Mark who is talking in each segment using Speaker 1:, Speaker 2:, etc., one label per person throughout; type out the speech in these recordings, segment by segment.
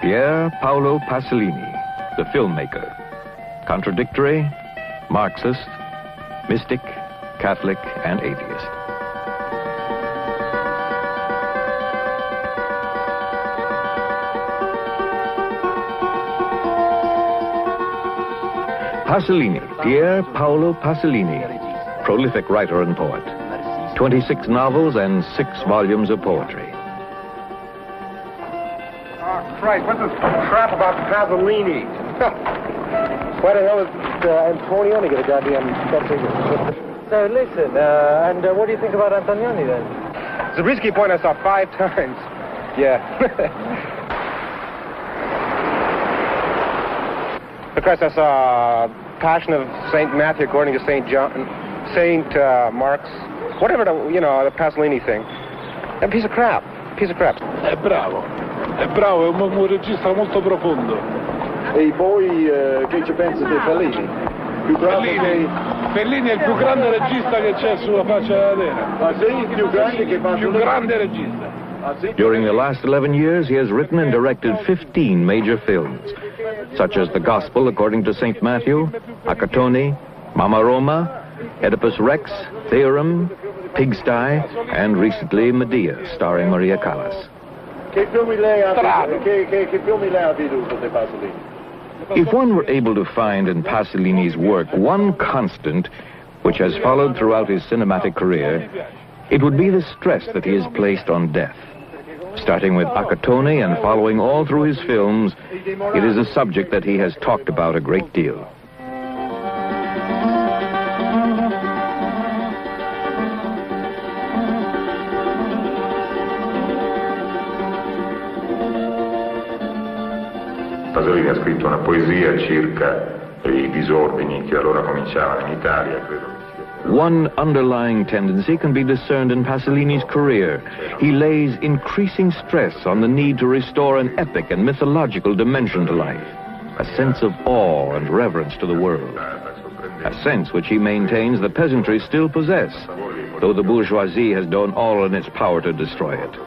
Speaker 1: Pier Paolo Pasolini, the filmmaker. Contradictory, Marxist, mystic, Catholic, and atheist. Pasolini, Pier Paolo Pasolini, prolific writer and poet. 26 novels and 6 volumes of poetry.
Speaker 2: Oh, Christ, what's this crap about Pasolini? Why the hell is Antonioni get a goddamn something?
Speaker 3: So listen, and what do you think about Antonioni then?
Speaker 2: Zabriskie Point I saw 5 times. Yeah. Because I saw Passion of St. Matthew according to St. Mark's, whatever the Pasolini thing. A piece of crap. Piece of crap.
Speaker 4: È bravo, è un regista molto profondo.
Speaker 5: E poi che ci pensi di Fellini?
Speaker 4: Fellini è il più grande regista che c'è sulla faccia della terra.
Speaker 5: Ah sì? Più grande che Pasolini?
Speaker 4: Più grande regista.
Speaker 1: During the last 11 years, he has written and directed 15 major films, such as The Gospel According to St. Matthew, Accattoni, Mama Roma, Oedipus Rex, Theorem, Pigsty, and recently Medea, starring Maria Callas.
Speaker 5: Che filmi lei ha veduto di Pasolini?
Speaker 1: If one were able to find in Pasolini's work one constant which has followed throughout his cinematic career, it would be the stress that he has placed on death. Starting with Accattoni and following all through his films, it is a subject that he has talked about a great deal.
Speaker 6: Pasolini ha scritto una poesia circa i disordini che allora cominciavano in Italia, credo.
Speaker 1: One underlying tendency can be discerned in Pasolini's career. He lays increasing stress on the need to restore an epic and mythological dimension to life, a sense of awe and reverence to the world, a sense which he maintains the peasantry still possess, though the bourgeoisie has done all in its power to destroy it.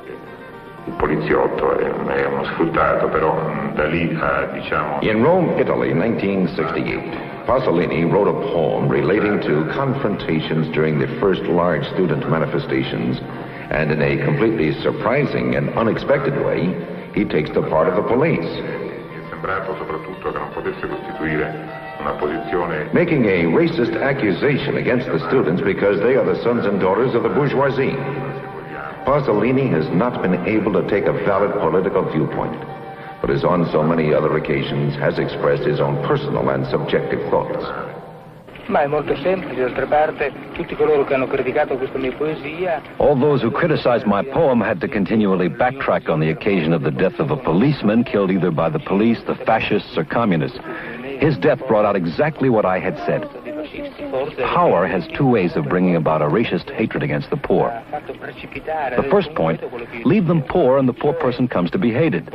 Speaker 6: Il poliziotto è uno sfruttato, però da lì diciamo...
Speaker 7: In Rome, Italy, 1968. Pasolini wrote a poem relating to confrontations during the first large student manifestations, and in a completely surprising and unexpected way, he takes the part of the police. Making a racist accusation against the students because they are the sons and daughters of the bourgeoisie. Pasolini has not been able to take a valid political viewpoint, but as on so many other occasions has expressed his own personal and subjective thoughts.
Speaker 3: Ma è molto semplice, d'altra parte, tutti coloro che hanno criticato questa mia poesia...
Speaker 8: All those who criticized my poem had to continually backtrack on the occasion of the death of a policeman killed either by the police, the fascists, or communists. His death brought out exactly what I had said. Power has 2 ways of bringing about a racist hatred against the poor. The first point, leave them poor and the poor person comes to be hated.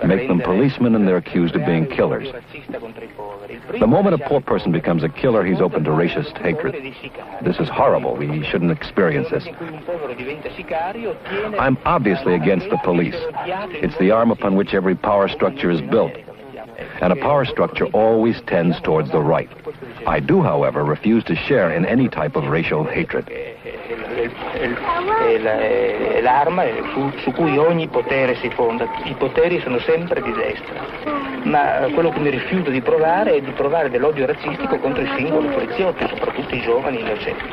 Speaker 8: Make them policemen and they're accused of being killers. The moment a poor person becomes a killer, he's open to racist hatred. This is horrible. We shouldn't experience this. I'm obviously against the police. It's the arm upon which every power structure is built. And a power structure always tends towards the right. I do, however, refuse to share in any type of racial hatred.
Speaker 3: L'arma su cui ogni potere si fonda. I poteri sono sempre di destra. Ma quello che mi rifiuto di provare è di provare dell'odio razzistico contro i singoli poliziotti, soprattutto i giovani innocenti.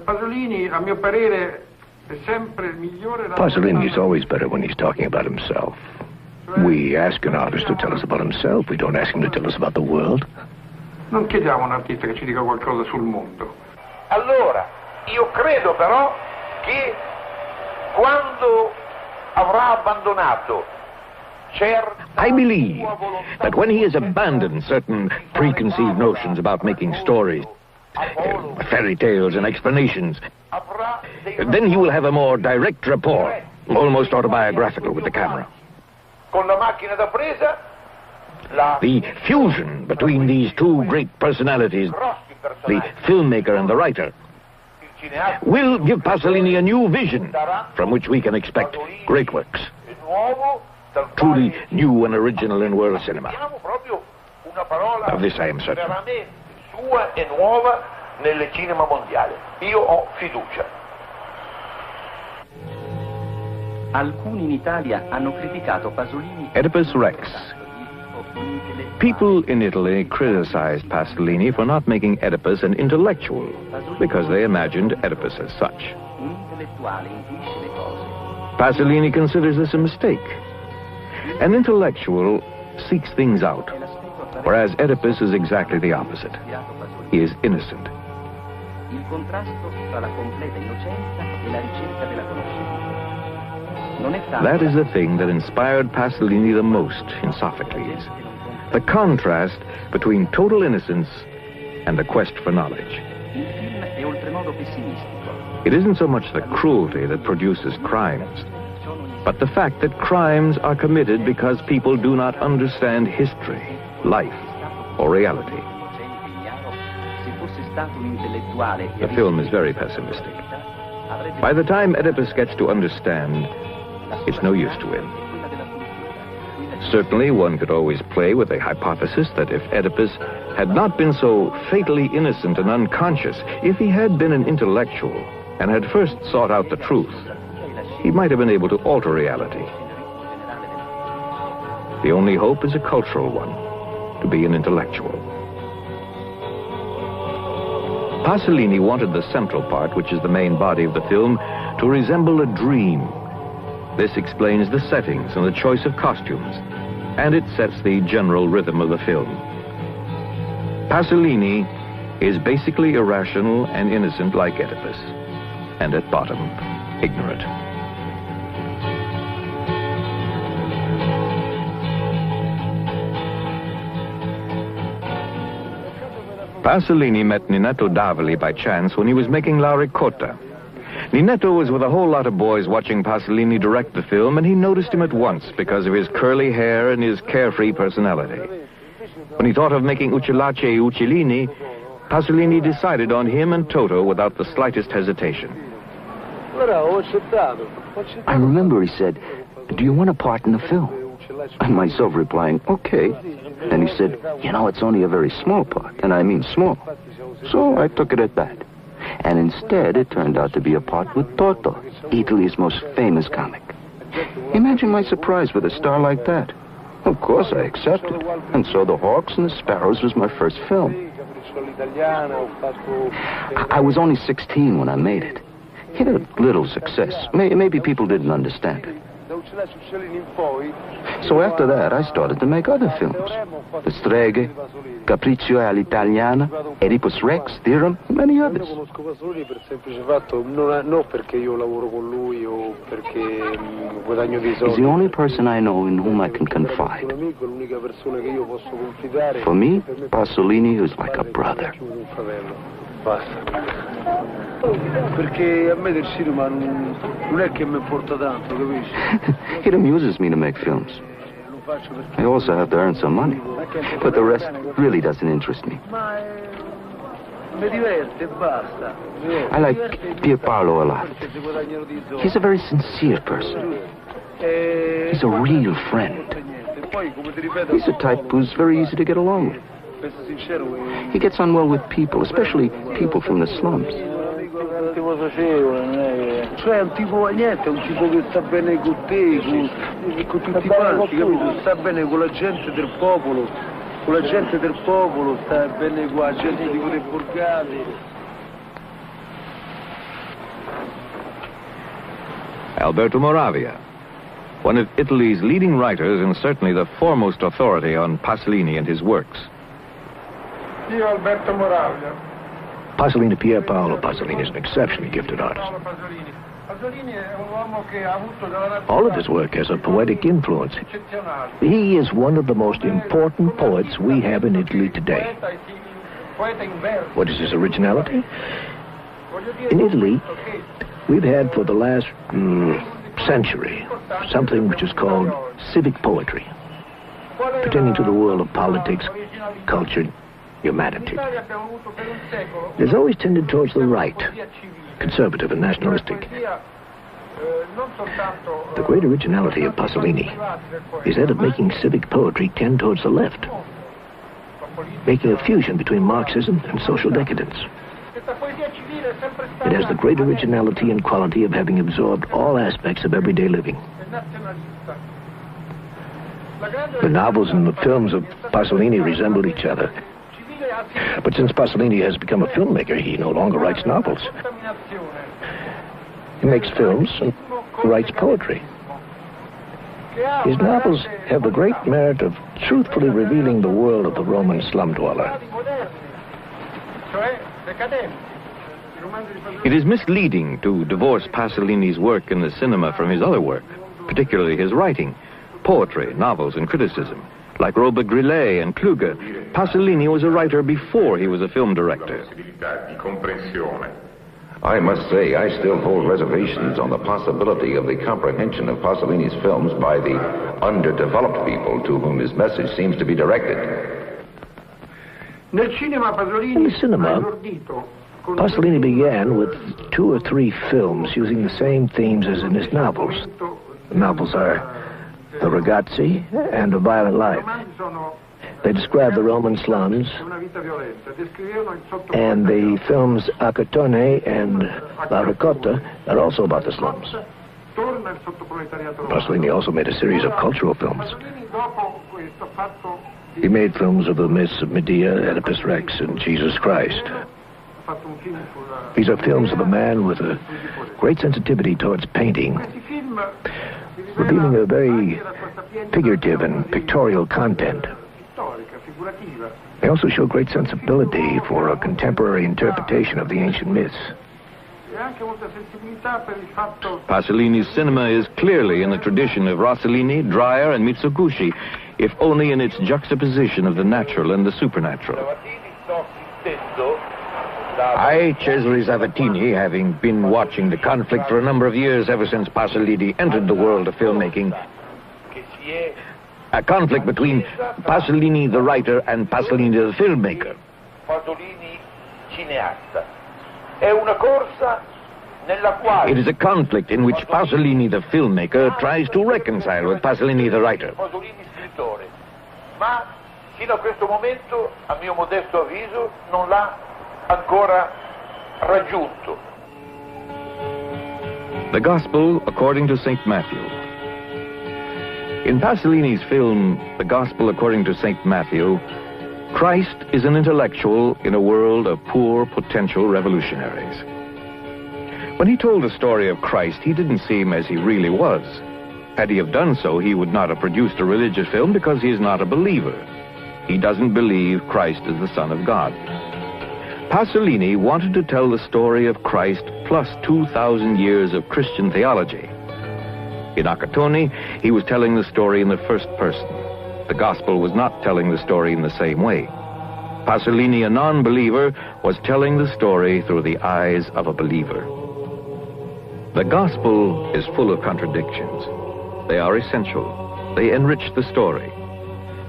Speaker 2: Pasolini, a mio parere, è sempre il migliore...
Speaker 9: Pasolini is always better when he's talking about himself. We ask an artist to tell us about himself. We don't ask him to tell us about the world.
Speaker 2: Non chiediamo a un artista che ci dica qualcosa sul mondo.
Speaker 10: Allora, io credo però che quando avrà abbandonato
Speaker 1: I believe that when he has abandoned certain preconceived notions about making stories, fairy tales and explanations, then he will have a more direct rapport, almost autobiographical with the camera.
Speaker 10: Con la macchina da presa,
Speaker 1: the fusion between these 2 great personalities, the filmmaker and the writer, will give Pasolini a new vision from which we can expect great works.
Speaker 9: truly new and original in world cinema.
Speaker 10: Abbiamo proprio una parola
Speaker 9: Of this I am certain.
Speaker 10: veramente sua e nuova nel cinema mondiale. Io ho fiducia.
Speaker 11: Alcuni in Italia hanno criticato Pasolini.
Speaker 1: Oedipus Rex. People in Italy criticized Pasolini for not making Oedipus an intellectual, because they imagined Oedipus as such. Pasolini considers this a mistake. An intellectual seeks things out, whereas Oedipus is exactly the opposite. He is innocent.
Speaker 11: Il contrasto tra la completa innocenza e la ricerca della conoscenza.
Speaker 1: That is the thing that inspired Pasolini the most in Sophocles. The contrast between total innocence and the quest for knowledge. It isn't so much the cruelty that produces crimes, but the fact that crimes are committed because people do not understand history, life, or reality. The film is very pessimistic. By the time Oedipus gets to understand, it's no use to him. Certainly, one could always play with the hypothesis that if Oedipus had not been so fatally innocent and unconscious, if he had been an intellectual and had first sought out the truth, he might have been able to alter reality. The only hope is a cultural one, to be an intellectual. Pasolini wanted the central part, which is the main body of the film, to resemble a dream. This explains the settings and the choice of costumes, and it sets the general rhythm of the film. Pasolini is basically irrational and innocent like Oedipus, and at bottom, ignorant. Pasolini met Ninetto Davoli by chance when he was making La Ricotta. Ninetto was with a whole lot of boys watching Pasolini direct the film, and he noticed him at once because of his curly hair and his carefree personality. When he thought of making Uccellacci e Uccellini, Pasolini decided on him and Toto without the slightest hesitation.
Speaker 9: I remember he said, "Do you want a part in the film?" And myself replying, "Okay." Then he said, "You know, it's only a very small part, and I mean small." So I took it at that. And instead, it turned out to be a part with Toto, Italy's most famous comic. Imagine my surprise with a star like that. Of course I accepted. And so The Hawks and the Sparrows was my first film. I was only 16 when I made it. It had a little success. Maybe people didn't understand it. So after that, I started to make other films. The Streghe, Capriccio all'Italiana, Oedipus Rex, Theorem, and many others. He's the only person I know in whom I can confide. For me, Pasolini is like a brother. It amuses me to make films. I also have to earn some money, but the rest really doesn't interest me. I like Pier Paolo a lot. He's a very sincere person. He's a real friend. He's a type who's very easy to get along with. He gets on well with people, especially people from the slums.
Speaker 12: Cioè un tipo niente, un tipo che sta bene con te, con tutti quanti, capito? Sta bene con la gente del popolo, sta bene con la gente di quelle borgate.
Speaker 1: Alberto Moravia, one of Italy's leading writers and certainly the foremost authority on Pasolini and his works.
Speaker 12: Io Alberto Moravia.
Speaker 9: Pasolini, Pier Paolo Pasolini is an exceptionally gifted artist. All of his work has a poetic influence. He is one of the most important poets we have in Italy today. What is his originality? In Italy, we've had for the last century something which is called civic poetry, pertaining to the world of politics, culture, humanity. It has always tended towards the right, conservative and nationalistic.
Speaker 13: The great originality of Pasolini is that of making civic poetry tend towards the left, making a fusion between Marxism and social decadence. It has the great originality and quality of having absorbed all aspects of everyday living. The novels and the films of Pasolini resemble each other. But since Pasolini has become a filmmaker, he no longer writes novels. He makes films and writes poetry. His novels have the great merit of truthfully revealing the world of the Roman slum dweller.
Speaker 1: It is misleading to divorce Pasolini's work in the cinema from his other work, particularly his writing, poetry, novels, and criticism. Like Robert Grillet and Kluge, Pasolini was a writer before he was a film director.
Speaker 7: I must say, I still hold reservations on the possibility of the comprehension of Pasolini's films by the underdeveloped people to whom his message seems to be directed.
Speaker 13: In the cinema, Pasolini began with 2 or 3 films using the same themes as in his novels. The novels are The Ragazzi and A Violent Life. They describe the Roman slums, and the films Acatone and La Ricotta are also about the slums. Pasolini also made a series of cultural films. He made films of the myths of Medea, Oedipus Rex, and Jesus Christ. These are films of a man with a great sensitivity towards painting, revealing a very figurative and pictorial content. They also show great sensibility for a contemporary interpretation of the ancient myths.
Speaker 1: Pasolini's cinema is clearly in the tradition of Rossellini, Dreyer, and Mitsuguchi, if only in its juxtaposition of the natural and the supernatural.
Speaker 14: I, Cesare Zavattini, having been watching the conflict for a number of years ever since Pasolini entered the world of filmmaking, a conflict between Pasolini the writer and Pasolini the filmmaker. It is a conflict in which Pasolini the filmmaker tries to reconcile with Pasolini the writer.
Speaker 10: Ma fino a questo momento, a mio modesto avviso, non l'ha ancora raggiunto.
Speaker 1: The Gospel according to St. Matthew. In Pasolini's film, The Gospel According to St. Matthew, Christ is an intellectual in a world of poor potential revolutionaries. When he told the story of Christ, he didn't seem as he really was. Had he have done so, he would not have produced a religious film because he is not a believer. He doesn't believe Christ is the Son of God. Pasolini wanted to tell the story of Christ plus 2,000 years of Christian theology. In Acatone, he was telling the story in the first person. The Gospel was not telling the story in the same way. Pasolini, a non-believer, was telling the story through the eyes of a believer. The Gospel is full of contradictions. They are essential. They enrich the story.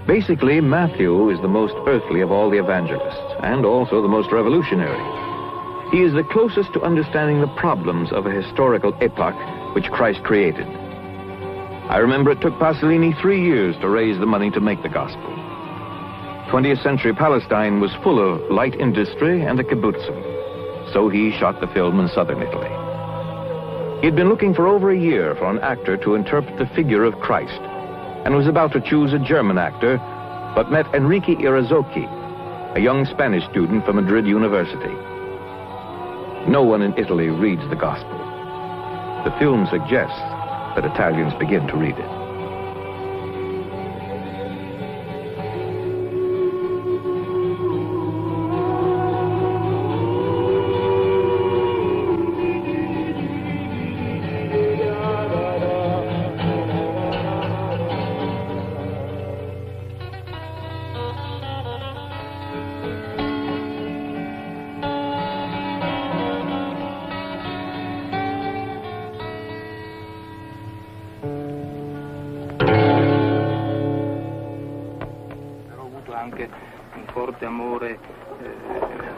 Speaker 1: Basically, Matthew is the most earthly of all the evangelists, and also the most revolutionary. He is the closest to understanding the problems of a historical epoch which Christ created. I remember it took Pasolini 3 years to raise the money to make the Gospel. 20th century Palestine was full of light industry and a kibbutzim, so he shot the film in southern Italy. He had been looking for over a year for an actor to interpret the figure of Christ, and was about to choose a German actor, but met Enrique Irazzocchi, a young Spanish student from Madrid University. No one in Italy reads the Gospel. The film suggests that Italians begin to read it.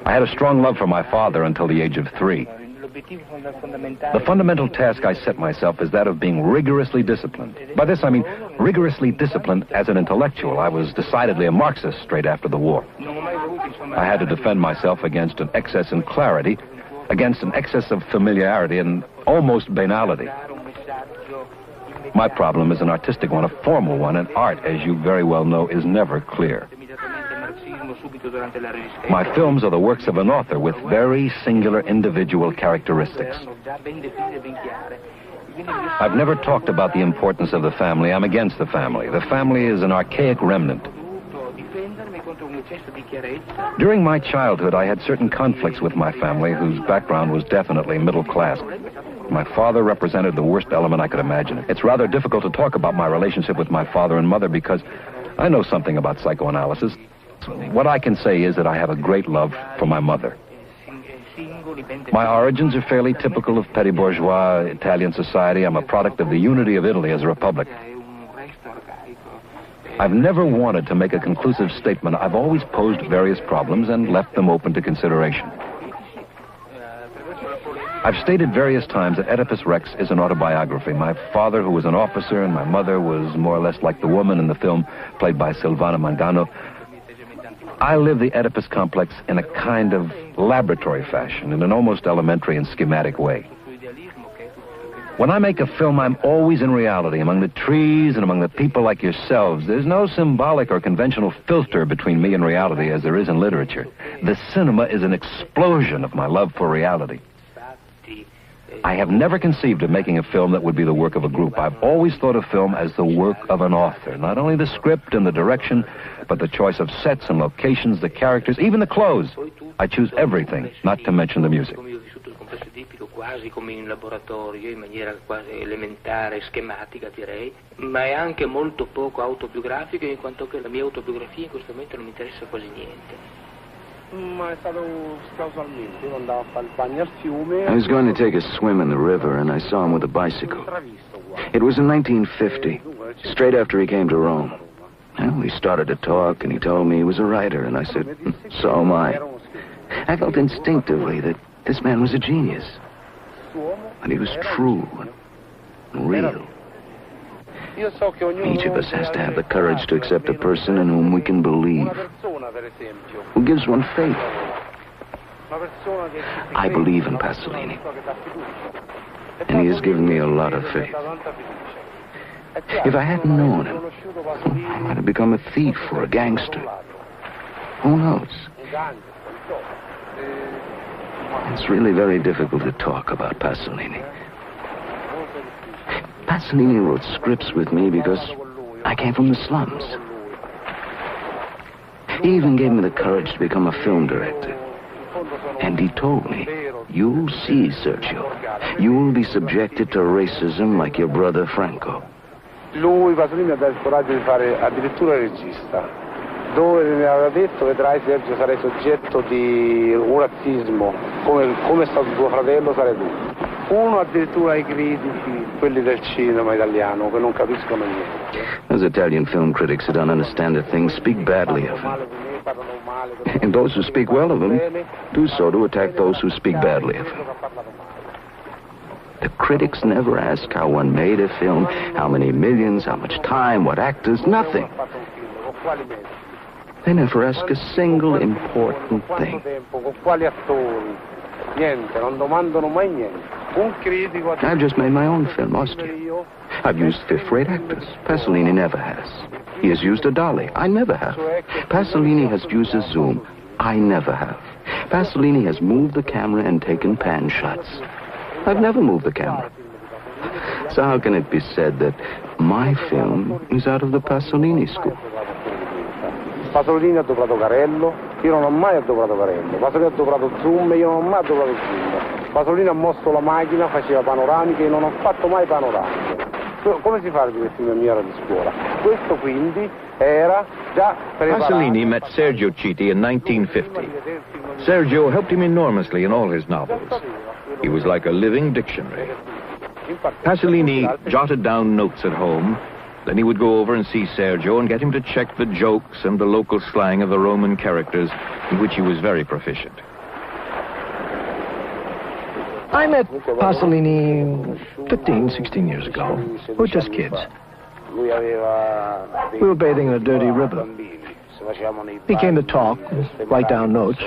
Speaker 8: I had a strong love for my father until the age of 3. The fundamental task I set myself is that of being rigorously disciplined. By this I mean rigorously disciplined as an intellectual. I was decidedly a Marxist straight after the war. I had to defend myself against an excess in clarity, against an excess of familiarity and almost banality. My problem is an artistic one, a formal one, and art, as you very well know, is never clear. My films are the works of an author with very singular individual characteristics. I've never talked about the importance of the family. I'm against the family. The family is an archaic remnant. During my childhood, I had certain conflicts with my family, whose background was definitely middle class. My father represented the worst element I could imagine. It's rather difficult to talk about my relationship with my father and mother because I know something about psychoanalysis. What I can say is that I have a great love for my mother. My origins are fairly typical of petty bourgeois Italian society. I'm a product of the unity of Italy as a republic. I've never wanted to make a conclusive statement. I've always posed various problems and left them open to consideration. I've stated various times that Oedipus Rex is an autobiography. My father, who was an officer, and my mother was more or less like the woman in the film, played by Silvana Mangano. I live the Oedipus complex in a kind of laboratory fashion, in an almost elementary and schematic way. When I make a film, I'm always in reality, among the trees and among the people like yourselves. There's no symbolic or conventional filter between me and reality as there is in literature. The cinema is an explosion of my love for reality. I have never conceived of making a film that would be the work of a group. I've always thought of film as the work of an author. Not only the script and the direction, but the choice of sets and locations, the characters, even the clothes. I choose everything, not to mention the music.
Speaker 3: Quasi come in laboratorio, in maniera quasi elementare, schematica direi, ma è anche molto poco autobiografico, in quanto che la mia autobiografia in questo momento non mi interessa quasi niente.
Speaker 2: Ma è stato casualmente, io andavo a fare il bagno al fiume.
Speaker 9: I was going to take a swim in the river and I saw him with a bicycle. It was in 1950, straight after he came to Rome. Well, we started to talk and he told me he was a writer, and I said, so am I. I felt instinctively that this man was a genius. And he was true and real. Each of us has to have the courage to accept a person in whom we can believe, who gives one faith. I believe in Pasolini, and he has given me a lot of faith. If I hadn't known him, I might have become a thief or a gangster. Who knows? It's really very difficult to talk about Pasolini. Pasolini wrote scripts with me because I came from the slums. He even gave me the courage to become a film director. And he told me, you'll see, Sergio, you'll be subjected to racism like your brother Franco.
Speaker 2: Lui, Pasolini, ha dato il coraggio di fare addirittura il regista. Dove mi aveva detto, vedrai Sergio, sarai soggetto di un razzismo, come è stato tuo fratello, sarai tu. Uno addirittura ai critici, quelli del cinema italiano, che non capiscono niente.
Speaker 9: Those Italian film critics who don't understand a thing speak badly of him. And those who speak well of him do so to attack those who speak badly of him. The critics never ask how one made a film, how many millions, how much time, what actors, nothing. They never ask a single important thing. I've just made my own film, Ostia. I've used fifth-rate actors. Pasolini never has. He has used a dolly. I never have. Pasolini has used a zoom. I never have. Pasolini has moved the camera and taken pan shots. I've never moved the camera. So how can it be said that my film is out of the Pasolini school?
Speaker 2: Pasolini ha doprato Carello, io non ho mai adoprato Carello. Pasolini ha doprato zoom, io non ho mai adoprato zoom. Pasolini ha mosso la macchina, faceva panoramiche, io non ho fatto mai panoramiche. Come si fa a dire film mio di scuola? Questo quindi era già preparato.
Speaker 1: Pasolini met Sergio Citti in 1950. Sergio helped him enormously in all his novels. He was like a living dictionary. Pasolini jotted down notes at home. Then he would go over and see Sergio and get him to check the jokes and the local slang of the Roman characters, in which he was very proficient.
Speaker 13: I met Pasolini 15, 16 years ago. We were just kids. We were bathing in a dirty river. He came to talk, write down notes.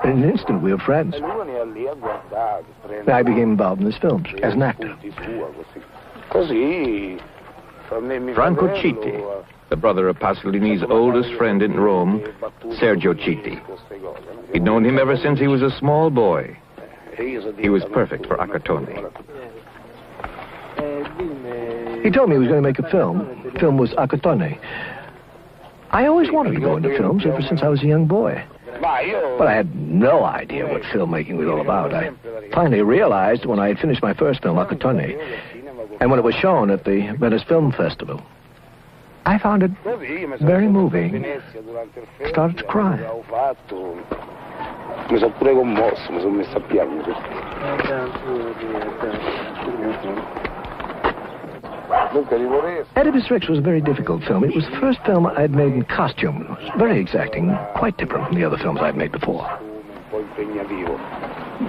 Speaker 13: In an instant, we were friends. I became involved in his films as an actor.
Speaker 1: Franco Citti, the brother of Pasolini's oldest friend in Rome, Sergio Citti. He'd known him ever since he was a small boy. He was perfect for Accartone.
Speaker 13: He told me he was going to make a film. The film was Accartone. I always wanted to go into films ever since I was a young boy. But I had no idea what filmmaking was all about. I finally realized when I had finished my first film, Accartone, and when it was shown at the Venice Film Festival. I found it very moving. Started to cry.
Speaker 2: Mi sono pure commosso, mi sono messo a piangere.
Speaker 13: Oedipus Rex was a very difficult film. It was the first film I'd made in costume. It was very exacting, quite different from the other films I'd made before.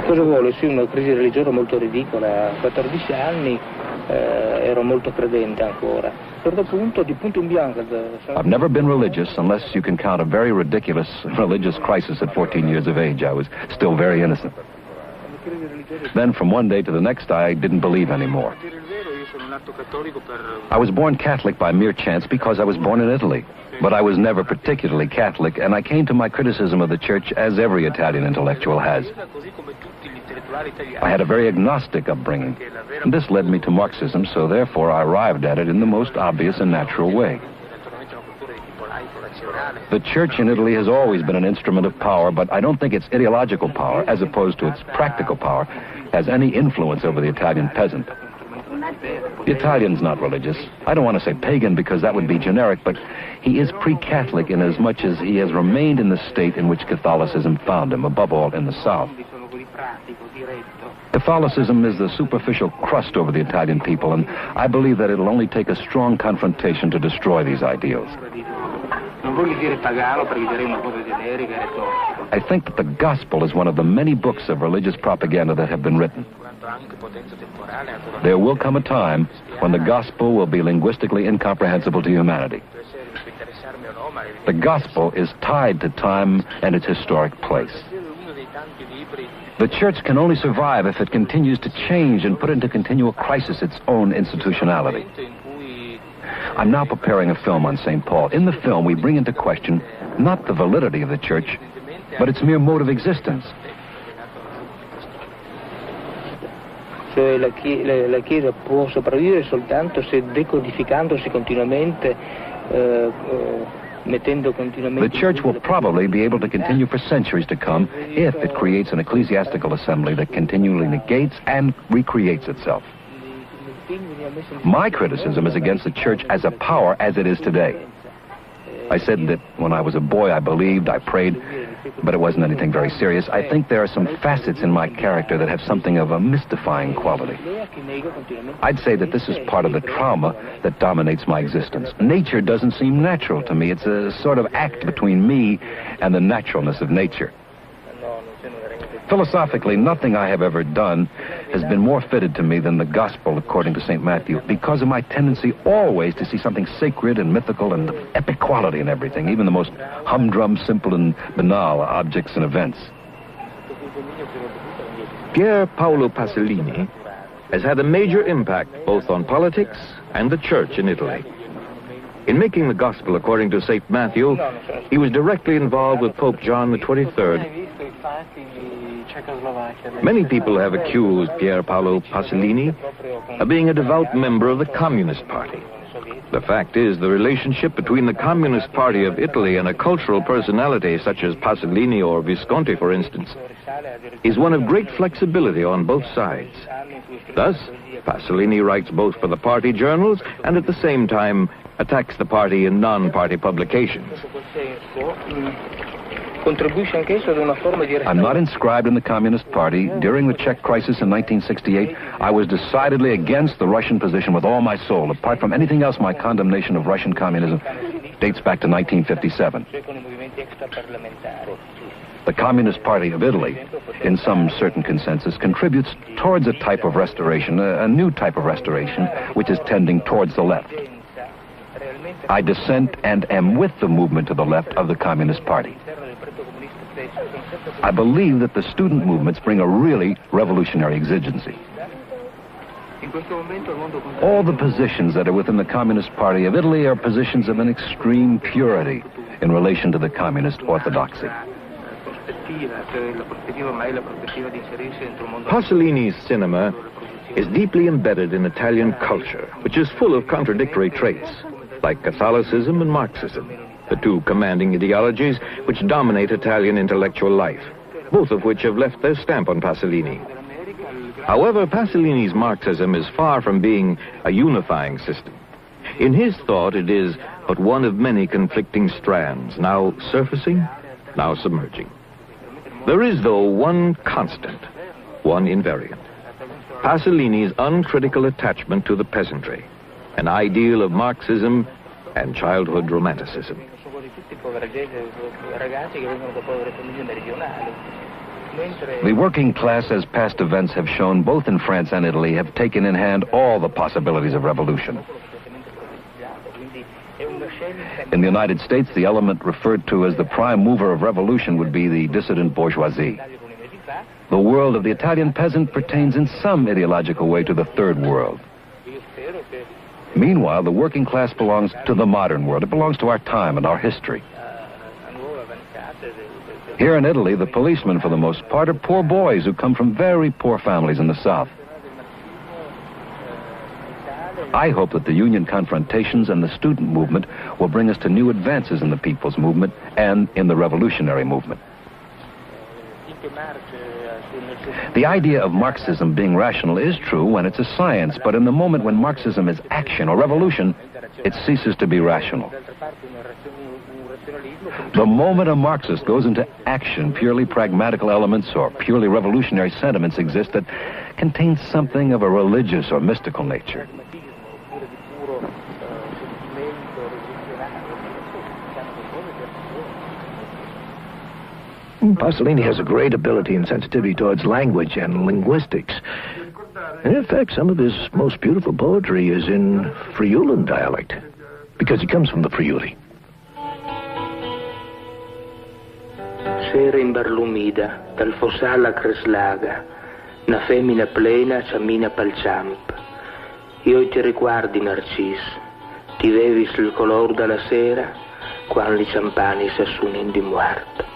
Speaker 3: Cosa vuole? Sì, una crisi religiosa molto ridicola. A 14 anni ero molto credente ancora. A un certo punto, di punto in bianco...
Speaker 8: I've never been religious unless you can count a very ridiculous religious crisis at 14 years of age. I was still very innocent. Then from one day to the next, I didn't believe anymore. I was born Catholic by mere chance because I was born in Italy. But I was never particularly Catholic, and I came to my criticism of the church as every Italian intellectual has. I had a very agnostic upbringing, and this led me to Marxism, so therefore I arrived at it in the most obvious and natural way. The church in Italy has always been an instrument of power, but I don't think its ideological power, as opposed to its practical power, has any influence over the Italian peasant. The Italian's not religious. I don't want to say pagan because that would be generic, but he is pre-Catholic in as much as he has remained in the state in which Catholicism found him, above all in the South. Catholicism is the superficial crust over the Italian people, and I believe that it'll only take a strong confrontation to destroy these ideals. I think that the gospel is one of the many books of religious propaganda that have been written. There will come a time when the gospel will be linguistically incomprehensible to humanity. The gospel is tied to time and its historic place. The church can only survive if it continues to change and put into continual crisis its own institutionality. I'm now preparing a film on St. Paul. In the film, we bring into question not the validity of the church, but its mere mode of existence.
Speaker 3: Cioè la Chiesa può sopravvivere soltanto se decodificandosi continuamente, mettendo continuamente...
Speaker 8: The church will probably be able to continue for centuries to come if it creates an ecclesiastical assembly that continually negates and recreates itself. My criticism is against the church as a power as it is today. I said that when I was a boy I believed, I prayed, but it wasn't anything very serious. I think there are some facets in my character that have something of a mystifying quality. I'd say that this is part of the trauma that dominates my existence. Nature doesn't seem natural to me. It's a sort of act between me and the naturalness of nature. Philosophically, nothing I have ever done has been more fitted to me than the gospel according to St. Matthew, because of my tendency always to see something sacred and mythical and epic quality in everything, even the most humdrum, simple, and banal objects and events.
Speaker 1: Pier Paolo Pasolini has had a major impact both on politics and the church in Italy. In making the gospel according to St. Matthew, he was directly involved with Pope John XXIII. Many people have accused Pier Paolo Pasolini of being a devout member of the Communist Party. The fact is, the relationship between the Communist Party of Italy and a cultural personality such as Pasolini or Visconti, for instance, is one of great flexibility on both sides. Thus, Pasolini writes both for the party journals and at the same time attacks the party in non-party publications.
Speaker 8: I'm not inscribed in the Communist Party. During the Czech crisis in 1968, I was decidedly against the Russian position with all my soul. Apart from anything else, my condemnation of Russian communism dates back to 1957. The Communist Party of Italy, in some certain consensus, contributes towards a type of restoration, a new type of restoration, which is tending towards the left. I dissent and am with the movement to the left of the Communist Party. I believe that the student movements bring a really revolutionary exigency. All the positions that are within the Communist Party of Italy are positions of an extreme purity in relation to the communist orthodoxy.
Speaker 1: Pasolini's cinema is deeply embedded in Italian culture, which is full of contradictory traits, like Catholicism and Marxism, the two commanding ideologies which dominate Italian intellectual life, both of which have left their stamp on Pasolini. However, Pasolini's Marxism is far from being a unifying system. In his thought, it is but one of many conflicting strands, now surfacing, now submerging. There is, though, one constant, one invariant: Pasolini's uncritical attachment to the peasantry, an ideal of Marxism and childhood romanticism.
Speaker 8: The working class, as past events have shown, both in France and Italy, have taken in hand all the possibilities of revolution. In the United States, the element referred to as the prime mover of revolution would be the dissident bourgeoisie. The world of the Italian peasant pertains in some ideological way to the third world. Meanwhile, the working class belongs to the modern world. It belongs to our time and our history. Here in Italy, the policemen, for the most part, are poor boys who come from very poor families in the South. I hope that the union confrontations and the student movement will bring us to new advances in the people's movement and in the revolutionary movement. The idea of Marxism being rational is true when it's a science, but in the moment when Marxism is action or revolution, it ceases to be rational. The moment a Marxist goes into action, purely pragmatical elements or purely revolutionary sentiments exist that contain something of a religious or mystical nature.
Speaker 13: Pasolini has a great ability and sensitivity towards language and linguistics. And in fact, some of his most beautiful poetry is in Friulan dialect, because he comes from the Friuli.
Speaker 15: Sera imbarlumida, dal fossalla creslaga, una femmina plena cammina pel ciamp. Io ti ricordi, Narcis, ti vevis il color della sera, quando i ciampani s'assunin di muerto.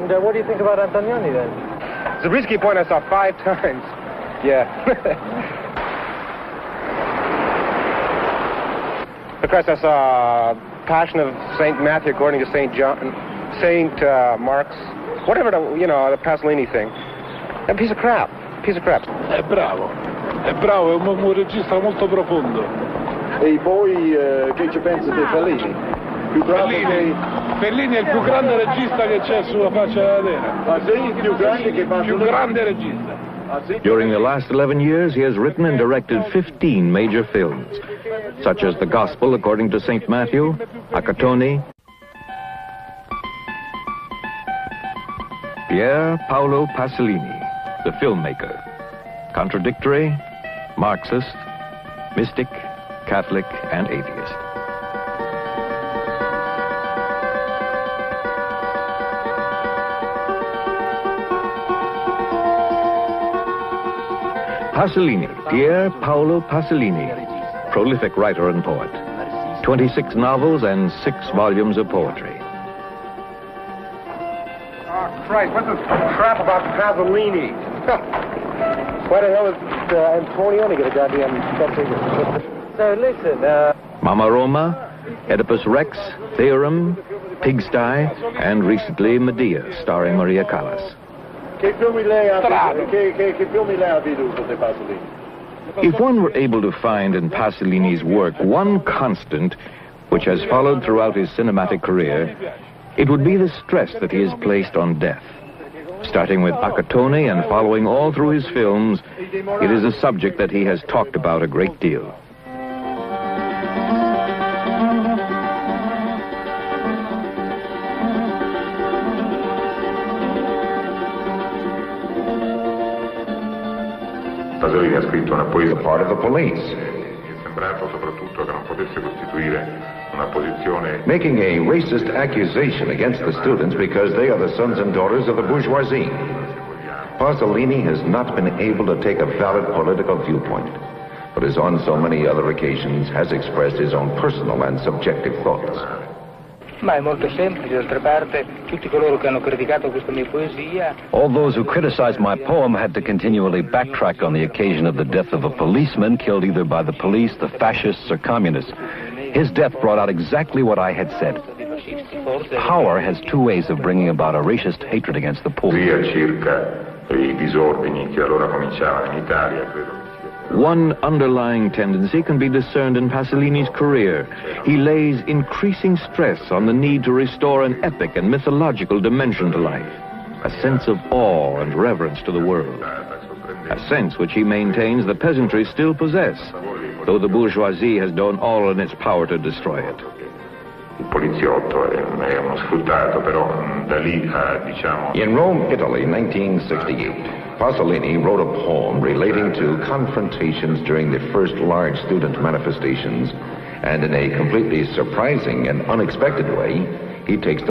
Speaker 2: What do you think about Antonioni then? Zabriskie Point I saw 5 times. Yeah. Of course, I saw Passion of St. Matthew according to St. John, St. Mark's, whatever, the Pasolini thing. A piece of crap. Piece of crap.
Speaker 4: È bravo, è un regista molto profondo.
Speaker 5: E poi che ci pensi di Fellini? Più bravo
Speaker 4: Fellini è il più grande regista che c'è sulla faccia della terra.
Speaker 5: Ma sei più grande che Pasolini?
Speaker 4: Più grande regista.
Speaker 1: During the last 11 years, he has written and directed 15 major films, such as The Gospel According to St. Matthew, Acatoni, Pier Paolo Pasolini, the filmmaker. Contradictory, Marxist, mystic, Catholic and atheist. Pasolini, Pier Paolo Pasolini, prolific writer and poet. 26 novels and 6 volumes of poetry.
Speaker 2: Oh, Christ, what's this crap about Pasolini? Why the hell is Antonioni gonna goddamn something? So listen,
Speaker 1: Mama Roma, Oedipus Rex, Theorem, Pigsty, and recently Medea, starring Maria Callas.
Speaker 5: Che filmi lei ha veduto di Pasolini?
Speaker 1: If one were able to find in Pasolini's work one constant which has followed throughout his cinematic career, it would be the stress that he has placed on death. Starting with Accattone and following all through his films, it is a subject that he has talked about a great deal.
Speaker 6: Pasolini ha scritto una poesia.
Speaker 7: Part of the police.
Speaker 6: Mi è sembrato soprattutto che non potesse costituire una posizione.
Speaker 7: Making a racist accusation against the students because they are the sons and daughters of the bourgeoisie. Pasolini has not been able to take a valid political viewpoint, but as on so many other occasions has expressed his own personal and subjective thoughts.
Speaker 3: Ma è molto semplice, d'altra parte, tutti coloro che hanno criticato questa mia poesia.
Speaker 8: All those who criticized my poem had to continually backtrack on the occasion of the death of a policeman killed either by the police, the fascists, or communists. His death brought out exactly what I had said. Power has 2 ways of bringing about a racist hatred against the poor.
Speaker 6: Circa i disordini che allora cominciavano in Italia, credo.
Speaker 1: One underlying tendency can be discerned in Pasolini's career. He lays increasing stress on the need to restore an epic and mythological dimension to life, a sense of awe and reverence to the world, a sense which he maintains the peasantry still possess, though the bourgeoisie has done all in its power to destroy it.
Speaker 6: Il poliziotto è uno sfruttato, però da lì diciamo.
Speaker 7: In Rome, Italy, 1968. Pasolini wrote a poem relating to confrontations during the first large student manifestations, and in a completely surprising and unexpected way, he takes